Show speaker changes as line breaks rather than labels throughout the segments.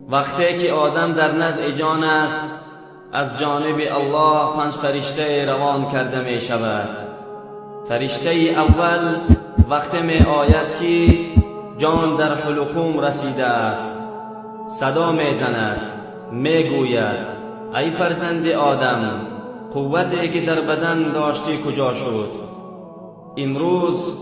وقتی که آدم در نزع جان است، از جانب الله 5 فرشته روان کرده می شود. فرشته اول وقتی می آید که جان در حلقوم رسیده است، صدا می زند، می گوید ای فرزند آدم، قوتی که در بدن داشتی کجا شد؟ امروز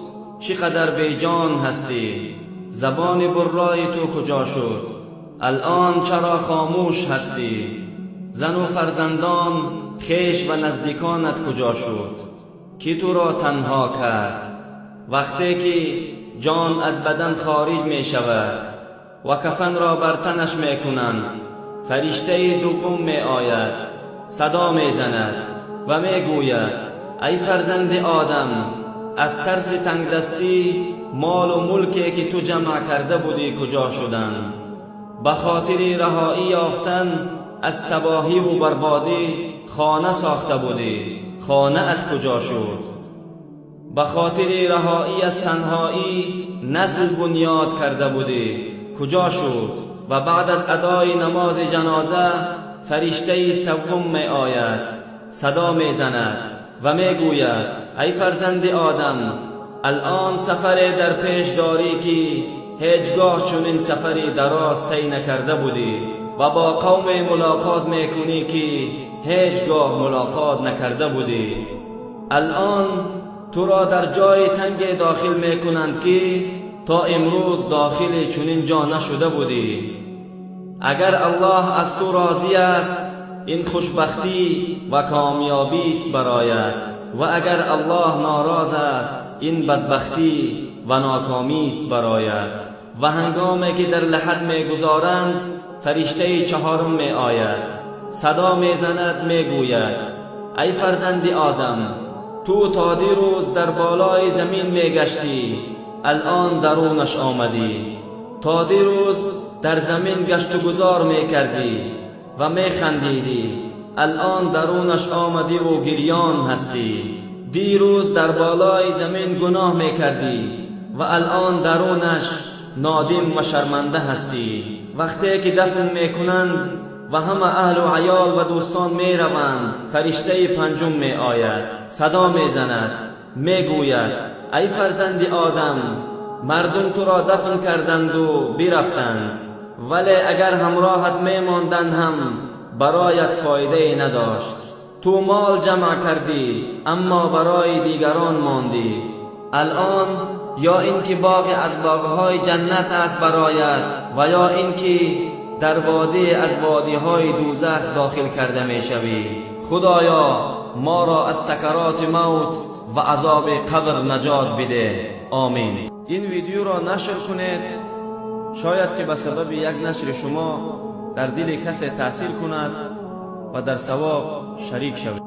چقدر بی جان هستی؟ زبان برای تو کجا شد؟ الان چرا خاموش هستی؟ زن و فرزندان، خویش و نزدیکانت کجا شد؟ کی تو را تنها کرد؟ وقتی که جان از بدن خارج می شود و کفن را بر تنش می کنند، فرشته دوم می آید، صدا می زند و می گوید ای فرزند آدم، از ترس تنگدستی مال و ملکی که تو جمع کرده بودی کجا شدند؟ به خاطر رهایی یافتن از تباهی و بربادی خانه ساخته بودی، خانه ات کجا شد؟ به خاطر رهایی از تنهایی نسل بنیاد کرده بودی، کجا شد؟ و بعد از ادای نماز جنازه فرشته سوم می آید، صدا می زند و می گوید ای فرزند آدم، الان سفری در پیش داری که هیچگاه چنین سفری دراز طی نکرده بودی و با قوم ملاقات می کنی که هیچگاه ملاقات نکرده بودی. الان تو را در جای تنگ داخل می کنند که تا امروز داخل چنین جا نشده بودی. اگر الله از تو راضی است، این خوشبختی و کامیابی است برایت، و اگر الله ناراض است، این بدبختی و ناکامی است برایت. و هنگامی که در لحد می گذارند، فرشته چهارم می آید، صدا می زند، می گوید ای فرزند آدم، تو تا دیروز در بالای زمین می گشتی، الان درونش آمدی. تا دیروز در زمین گشت و گذار می کردی و می خندیدی، الان درونش آمدی و گریان هستی. دیروز در بالای زمین گناه می کردی و الان درونش نادم و شرمنده هستی. وقتی که دفن می کنند و همه اهل و عیال و دوستان می روند، فرشته پنجم می آید، صدا می زند، می گوید ای فرزند آدم، مردم تو را دفن کردند و برفتند، ولی اگر همراهت می ماندند هم برایت فایده نداشت. تو مال جمع کردی اما برای دیگران ماندی. الان یا اینکه باغ از باغهای جنت است برایت، و یا اینکه در وادی از وادیهای دوزخ داخل کرده می شوی. خدایا ما را از سکرات موت و عذاب قبر نجات بده، آمین. این ویدیو را نشر کنید، شاید که به سبب یک نشر شما در دل کسی تأثیر کند و در ثواب شریک شوید.